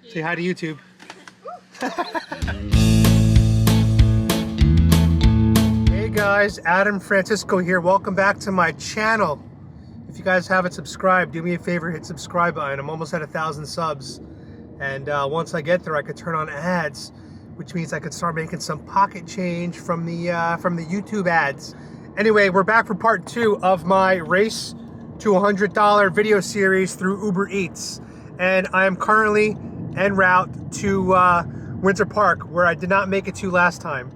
Say hi to YouTube. Hey guys, Adam Francisco here. Welcome back to my channel. If you guys haven't subscribed, do me a favor, hit subscribe button. I'm almost at 1,000 subs. And once I get there, I could turn on ads, which means I could start making some pocket change from the YouTube ads. Anyway, we're back for part 2 of my race to $100 video series through Uber Eats. And I am currently en route to Winter Park, where I did not make it to last time.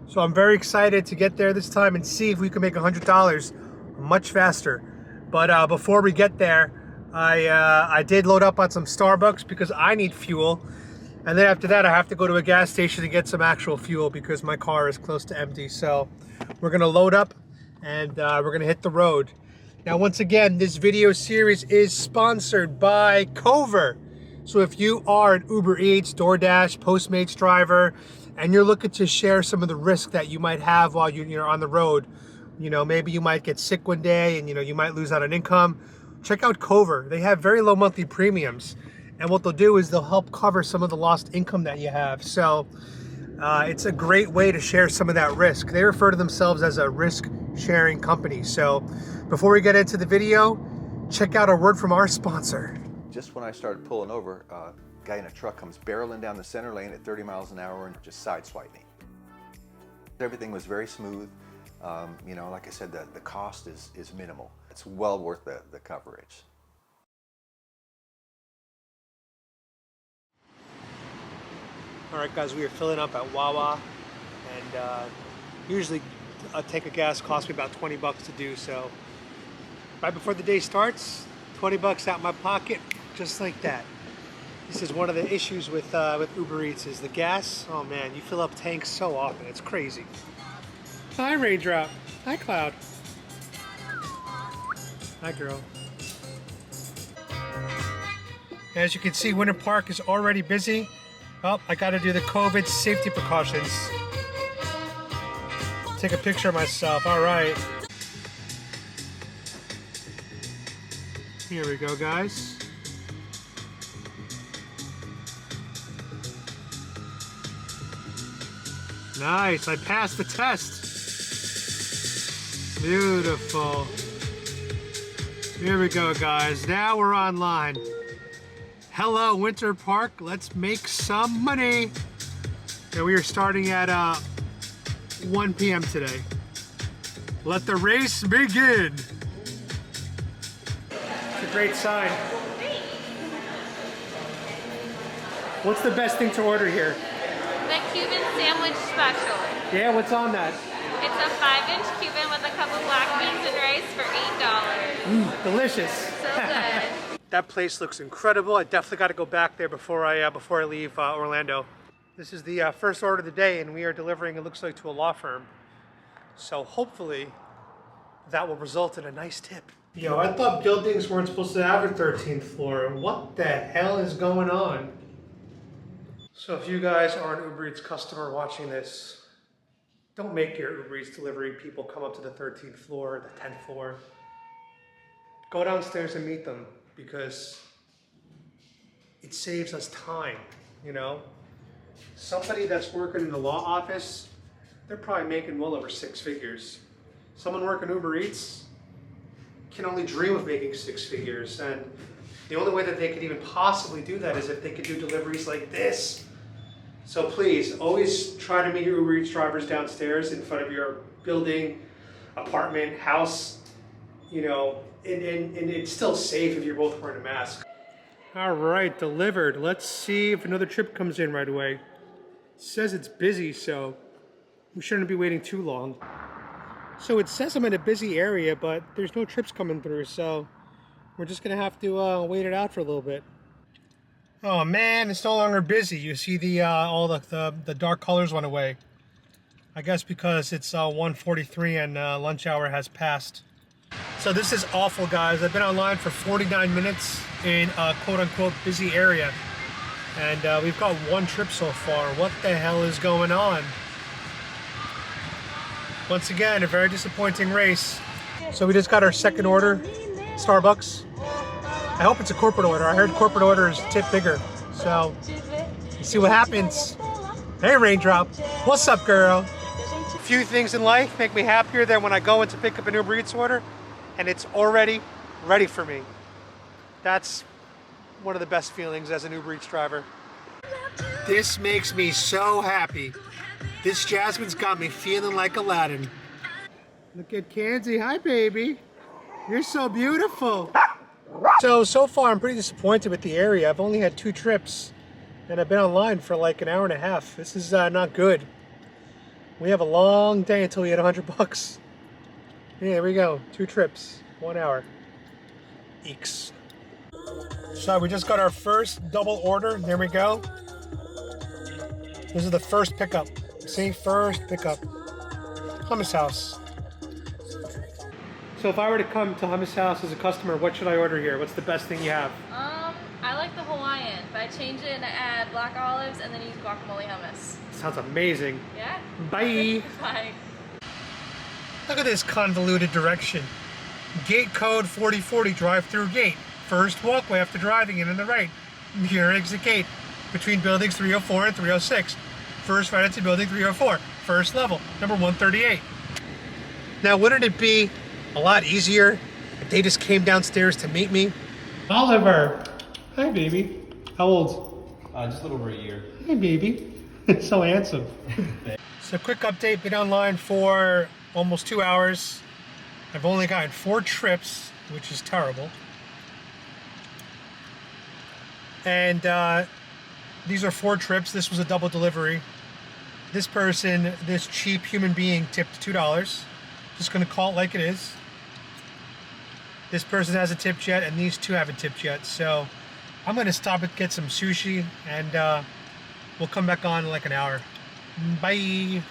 So I'm very excited to get there this time and see if we can make $100 much faster. But before we get there, I did load up on some Starbucks because I need fuel. And then after that, I have to go to a gas station to get some actual fuel because my car is close to empty. So we're gonna load up and we're gonna hit the road. Now, once again, this video series is sponsored by Cover. So if you are an Uber Eats, DoorDash, Postmates driver, and you're looking to share some of the risk that you might have while you're on the road, you know, maybe you might get sick one day and, you know, you might lose out on income, check out Cover. They have very low monthly premiums. And what they'll do is they'll help cover some of the lost income that you have. So it's a great way to share some of that risk. They refer to themselves as a risk sharing company. So before we get into the video, check out a word from our sponsor. Just when I started pulling over, a guy in a truck comes barreling down the center lane at 30 miles an hour and just sideswiped me. Everything was very smooth. You know, like I said, the cost is minimal. It's well worth the coverage. All right, guys, we are filling up at Wawa, and usually a tank of gas costs me about 20 bucks to do so. Right before the day starts, 20 bucks out my pocket, just like that. This is one of the issues with Uber Eats is the gas. Oh man, you fill up tanks so often, it's crazy. Hi, Raindrop. Hi, Cloud. Hi, girl. As you can see, Winter Park is already busy. Oh, I gotta do the COVID safety precautions. Take a picture of myself, all right. Here we go, guys. Nice, I passed the test. Beautiful. Here we go, guys. Now we're online. Hello, Winter Park. Let's make some money. And we are starting at 1 p.m. today. Let the race begin. It's a great sign. What's the best thing to order here? The Cuban sandwich special. Yeah, what's on that? It's a 5-inch Cuban with a cup of black beans and rice for $8. Delicious. So good. That place looks incredible. I definitely got to go back there before I leave Orlando. This is the first order of the day, and we are delivering, it looks like, to a law firm. So hopefully that will result in a nice tip. Yo, I thought buildings weren't supposed to have a 13th floor. What the hell is going on? So if you guys are an Uber Eats customer watching this, don't make your Uber Eats delivery people come up to the 13th floor, the 10th floor. Go downstairs and meet them, because it saves us time, you know? Somebody that's working in the law office, they're probably making well over 6 figures. Someone working Uber Eats can only dream of making 6 figures, and the only way that they could even possibly do that is if they could do deliveries like this. So please, always try to meet your Uber Eats drivers downstairs in front of your building, apartment, house, you know, and it's still safe if you're both wearing a mask. All right, delivered. Let's see if another trip comes in right away. It says it's busy, so we shouldn't be waiting too long. So it says I'm in a busy area, but there's no trips coming through, so we're just gonna have to wait it out for a little bit. Oh man, it's no longer busy. You see the all the dark colors went away. I guess because it's 1:43 and lunch hour has passed. So this is awful, guys. I've been online for 49 minutes in a quote-unquote busy area, and we've got 1 trip so far. What the hell is going on? Once again, a very disappointing race. So we just got our second order, Starbucks. I hope it's a corporate order. I heard corporate orders tip bigger. So, let's see what happens. Hey, Raindrop. What's up, girl? Few things in life make me happier than when I go in to pick up an Uber Eats order and it's already ready for me. That's one of the best feelings as an Uber Eats driver. This makes me so happy. This Jasmine's got me feeling like Aladdin. Look at Kenzie. Hi, baby. You're so beautiful. So far I'm pretty disappointed with the area. I've only had 2 trips and I've been online for like an hour and a half. This is not good. We have a long day until we hit $100. Yeah, here we go. 2 trips, 1 hour. Eeks. So we just got our first double order. There we go. This is the first pickup. See, first pickup. Hummus House. So if I were to come to Hummus House as a customer, what should I order here? What's the best thing you have? I like the Hawaiian, but I change it and I add black olives and then use guacamole hummus. Sounds amazing. Yeah? Bye. Bye. Look at this convoluted direction. Gate code 4040, drive-through gate. First walkway after driving in on the right. Near exit gate. Between buildings 304 and 306. First right into building 304. First level, number 138. Now, wouldn't it be a lot easier if they just came downstairs to meet me? Oliver. Hi, baby. How old? Just a little over a year. Hey, baby. So handsome. So quick update, been online for almost 2 hours. I've only gotten 4 trips, which is terrible. And these are 4 trips. This was a double delivery. This person, this cheap human being, tipped $2. Just gonna call it like it is. This person hasn't tipped yet, and these 2 haven't tipped yet. So I'm gonna stop and get some sushi, and we'll come back on in like an hour. Bye.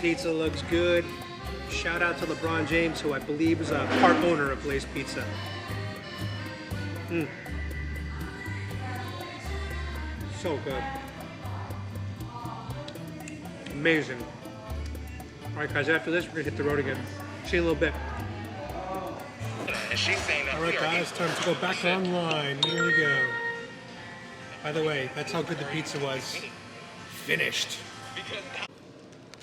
Pizza looks good. Shout out to LeBron James, who I believe is a part owner of Blaze Pizza. So good. Amazing. All right, guys, after this, we're gonna hit the road again. See you in a little bit. All right, guys, time to go back online. Here we go. By the way, that's how good the pizza was. Finished.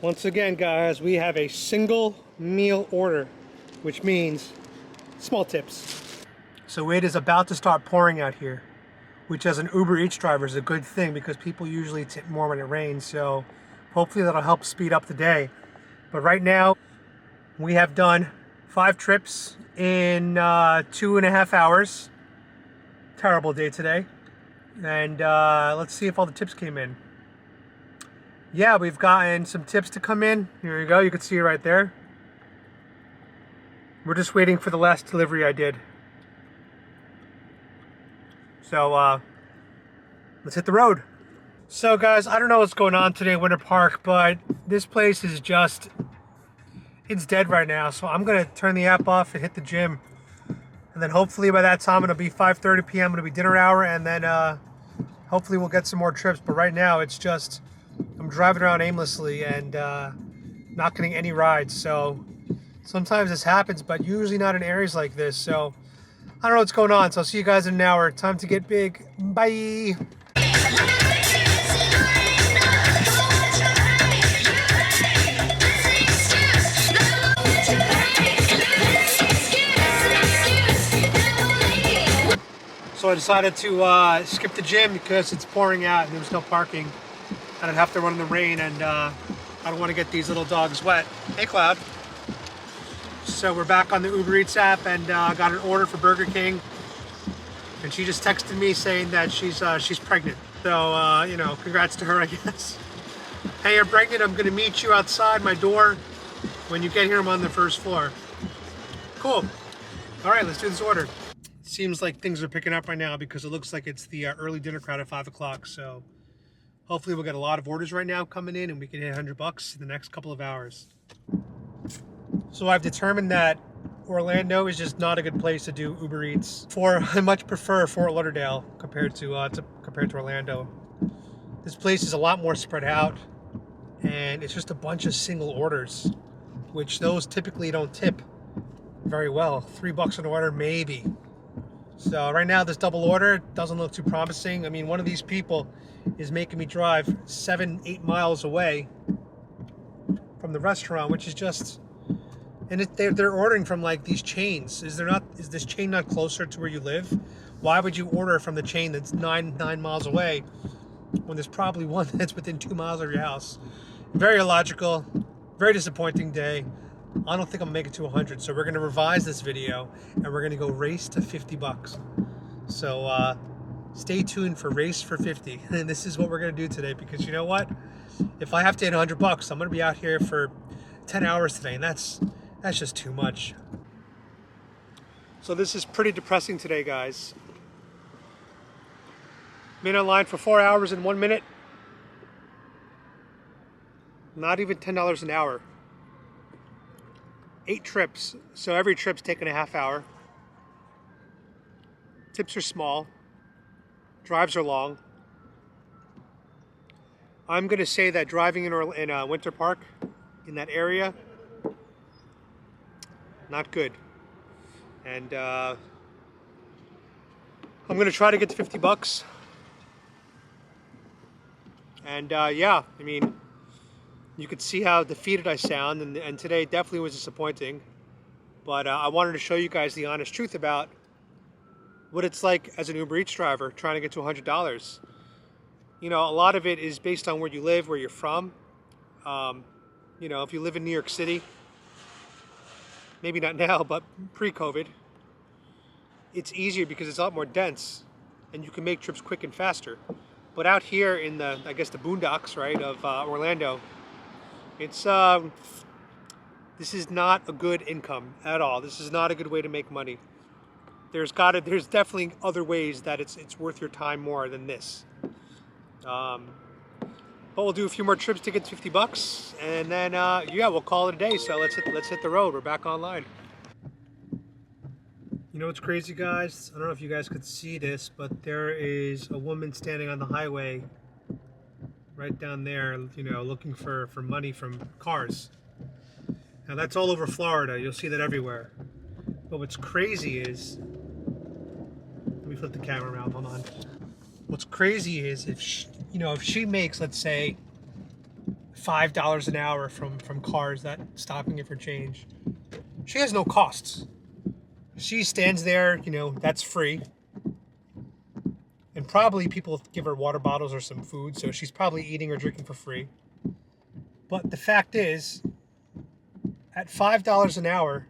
Once again, guys, we have a single meal order, which means small tips. So it is about to start pouring out here, which as an Uber Eats driver is a good thing because people usually tip more when it rains. So hopefully that'll help speed up the day. But right now, we have done 5 trips in 2.5 hours. Terrible day today. And let's see if all the tips came in. Yeah, we've gotten some tips to come in. Here you go, you can see it right there. We're just waiting for the last delivery I did. So, let's hit the road. So guys, I don't know what's going on today at Winter Park, but this place is just, it's dead right now. So I'm gonna turn the app off and hit the gym. And then hopefully by that time it'll be 5:30 p.m. It'll be dinner hour, and then hopefully we'll get some more trips. But right now it's just, I'm driving around aimlessly and not getting any rides. So sometimes this happens, but usually not in areas like this. So I don't know what's going on. So I'll see you guys in an hour. Time to get big. Bye. So I decided to skip the gym because it's pouring out and there was no parking. And I'd have to run in the rain, and I don't want to get these little dogs wet. Hey, Cloud. So we're back on the Uber Eats app, and got an order for Burger King. And she just texted me saying that she's pregnant. So, you know, congrats to her, I guess. Hey, you're pregnant. I'm going to meet you outside my door. When you get here, I'm on the first floor. Cool. All right, let's do this order. Seems like things are picking up right now because it looks like it's the early dinner crowd at 5 o'clock. So hopefully we'll get a lot of orders right now coming in and we can hit $100 in the next couple of hours. So I've determined that Orlando is just not a good place to do Uber Eats. I much prefer Fort Lauderdale compared to Orlando. This place is a lot more spread out, and it's just a bunch of single orders, which those typically don't tip very well. $3 an order, maybe. So right now, this double order doesn't look too promising. I mean, one of these people is making me drive 7-8 miles away from the restaurant, which is just. And they're ordering from like these chains. Is this chain not closer to where you live? Why would you order from the chain that's nine miles away when there's probably one that's within 2 miles of your house? Very illogical, very disappointing day. I don't think I'm gonna make it to 100. So we're gonna revise this video and we're gonna go race to $50. So stay tuned for race for 50. And this is what we're gonna do today, because you know what? If I have to hit $100, I'm gonna be out here for 10 hours today, and that's just too much. So this is pretty depressing today, guys. Been online for 4 hours and 1 minute. Not even $10 an hour. 8 trips, so every trip's taking a half hour. Tips are small. Drives are long. I'm gonna say that driving in Winter Park, in that area, not good. And I'm gonna try to get to $50. And yeah, I mean, you could see how defeated I sound, and today definitely was disappointing. But I wanted to show you guys the honest truth about what it's like as an Uber Eats driver trying to get to $100. You know, a lot of it is based on where you live, where you're from. You know, if you live in New York City, maybe not now, but pre-COVID, it's easier because it's a lot more dense and you can make trips quick and faster. But out here in the, I guess the boondocks, right, of Orlando, it's, this is not a good income at all. This is not a good way to make money. There's definitely other ways that it's worth your time more than this. But we'll do a few more trips to get to $50, and then yeah, we'll call it a day. So let's hit the road. We're back online. You know what's crazy, guys? I don't know if you guys could see this, but there is a woman standing on the highway right down there, you know, looking for money from cars. Now that's all over Florida. You'll see that everywhere. But what's crazy is, let me flip the camera around. Hold on. What's crazy is if she makes, let's say, $5 an hour from cars that stopping it for change, she has no costs. She stands there, you know, that's free. And probably people give her water bottles or some food, so she's probably eating or drinking for free. But the fact is, at $5 an hour,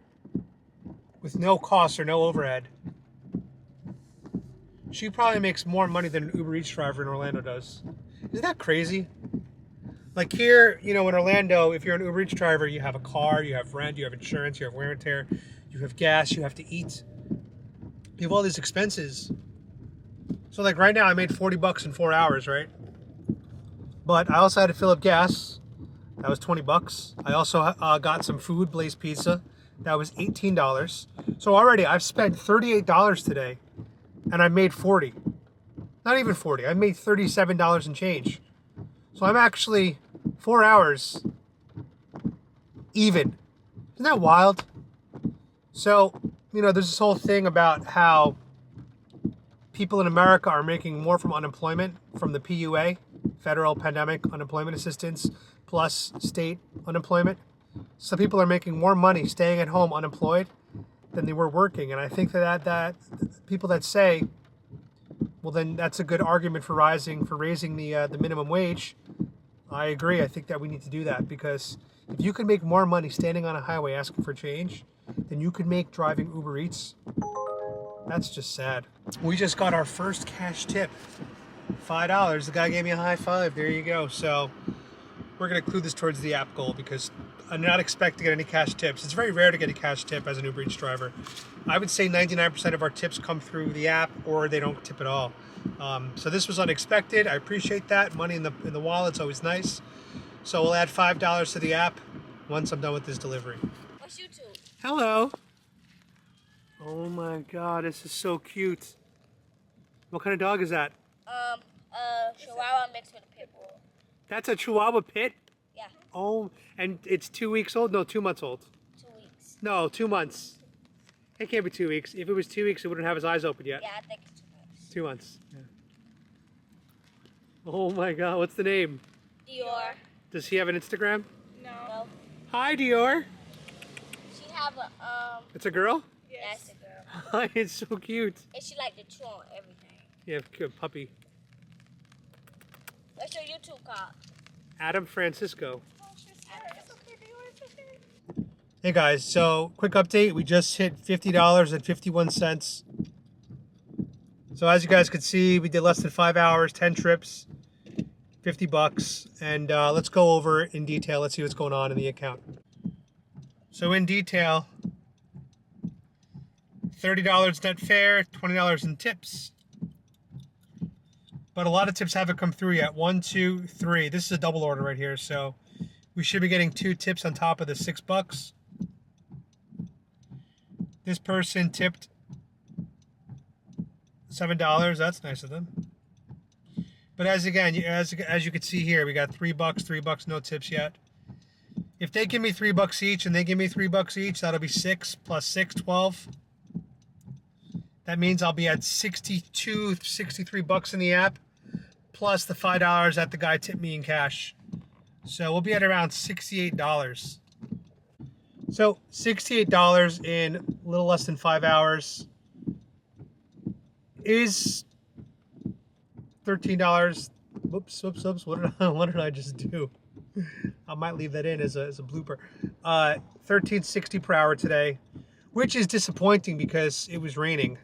with no costs or no overhead, she probably makes more money than an Uber Eats driver in Orlando does. Isn't that crazy? Like here, you know, in Orlando, if you're an Uber Eats driver, you have a car, you have rent, you have insurance, you have wear and tear, you have gas, you have to eat. You have all these expenses. So like right now, I made $40 in 4 hours, right? But I also had to fill up gas. That was $20. I also got some food, Blaze Pizza. That was $18. So already I've spent $38 today. And I made 40. Not even 40. I made $37 and change. So I'm actually 4 hours even. Isn't that wild? So, you know, there's this whole thing about how people in America are making more from unemployment, from the PUA, Federal Pandemic Unemployment Assistance, plus state unemployment. So people are making more money staying at home unemployed than they were working. And I think that people that say, well, then that's a good argument for raising the minimum wage. I agree. I think that we need to do that, because if you can make more money standing on a highway asking for change than you could make driving Uber Eats, that's just sad. We just got our first cash tip, $5. The guy gave me a high five. There you go. So we're going to include this towards the app goal, because I'm not expecting to get any cash tips. It's very rare to get a cash tip as an Uber Eats driver. I would say 99% of our tips come through the app, or they don't tip at all. So this was unexpected. I appreciate that. Money in the wallet's always nice. So we'll add $5 to the app once I'm done with this delivery. What's YouTube? Hello. Oh my God, this is so cute. What kind of dog is that? Chihuahua mixed with a pit bull. That's a Chihuahua pit? Yeah. Oh, and it's 2 weeks old? No, 2 months old. 2 weeks. No, 2 months. It can't be 2 weeks. If it was 2 weeks, it wouldn't have his eyes open yet. Yeah, I think it's 2 months. 2 months. Yeah. Oh my God, what's the name? Dior. Does he have an Instagram? No. Hi, Dior. She have a It's a girl? Yes. That's a girl. Hi, it's so cute. And she like to chew on everything. Yeah, good puppy. What's your YouTube called? Adam Francisco. Oh, it's okay, Dior. It's okay. Hey guys, so quick update. We just hit $50.51. So as you guys could see, we did less than 5 hours, 10 trips, $50. And let's go over in detail. Let's see what's going on in the account. So in detail, $30 net fare, $20 in tips. But a lot of tips haven't come through yet. 1, 2, 3. This is a double order right here, so we should be getting 2 tips on top of the $6. This person tipped $7. That's nice of them. But as you can see here, we got $3, $3, no tips yet. If they give me $3 each and they give me $3 each, that'll be 6 plus 6, 12. That means I'll be at 62, 63 bucks in the app, plus the $5 that the guy tipped me in cash. So we'll be at around $68. So $68 in a little less than 5 hours is $13. Whoops. What did I just do? I might leave that in as a blooper. $13.60 per hour today, which is disappointing because it was raining.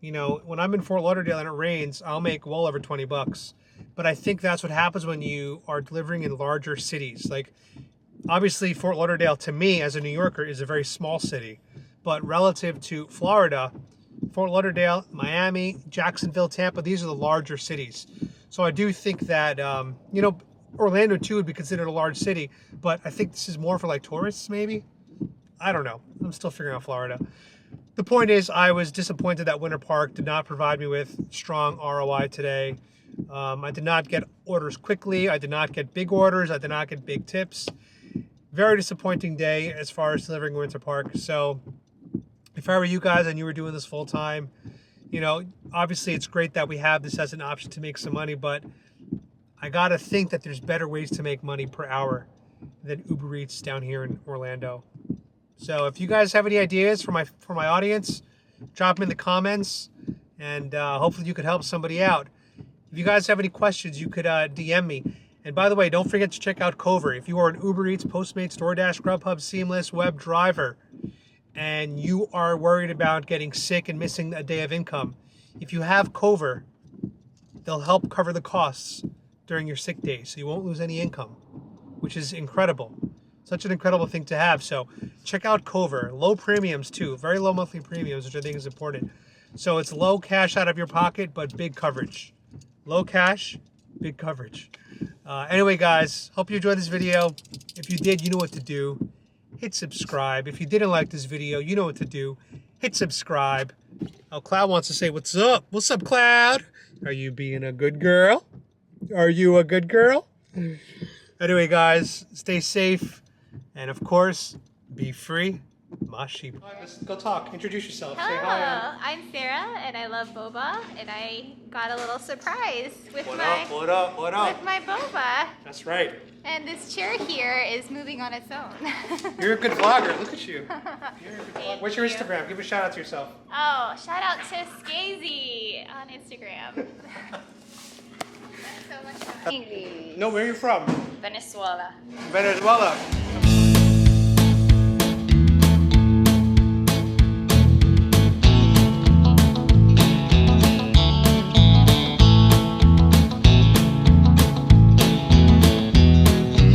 You know, when I'm in Fort Lauderdale and it rains, I'll make well over 20 bucks. But I think that's what happens when you are delivering in larger cities. Like, obviously, Fort Lauderdale, to me, as a New Yorker, is a very small city. But relative to Florida, Fort Lauderdale, Miami, Jacksonville, Tampa, these are the larger cities. So I do think that, you know, Orlando, too, would be considered a large city. But I think this is more for, like, tourists, maybe? I don't know. I'm still figuring out Florida. The point is, I was disappointed that Winter Park did not provide me with strong ROI today. I did not get orders quickly. I did not get big orders. I did not get big tips. Very disappointing day as far as delivering Winter Park. So if I were you guys and you were doing this full time, you know, obviously it's great that we have this as an option to make some money, but I got to think that there's better ways to make money per hour than Uber Eats down here in Orlando. So if you guys have any ideas for my audience, drop them in the comments, and hopefully you could help somebody out. If you guys have any questions, you could DM me. And by the way, don't forget to check out Cover. If you are an Uber Eats, Postmates, DoorDash, Grubhub, Seamless, web driver, and you are worried about getting sick and missing a day of income, if you have Cover, they'll help cover the costs during your sick days, so you won't lose any income, which is incredible. Such an incredible thing to have. So check out Cover. Low premiums too. Very low monthly premiums, which I think is important. So it's low cash out of your pocket, but big coverage. Low cash, big coverage. Anyway, guys, hope you enjoyed this video. If you did, you know what to do. Hit subscribe. If you didn't like this video, you know what to do. Hit subscribe. Oh, Cloud wants to say, what's up? What's up, Cloud? Are you being a good girl? Are you a good girl? Anyway, guys, stay safe. And of course, be free, my sheep. All right, let's go talk. Introduce yourself. Hello, Say hi. I'm Sarah, and I love boba, and I got a little surprise with What my up? What up? What up? with my boba. That's right. And this chair here is moving on its own. You're a good vlogger. Look at you. You're a good Thank vlogger. What's your you. Instagram? Give a shout out to yourself. Oh, shout out to Skazy on Instagram. That's so much fun. No, where are you from? Venezuela. Venezuela.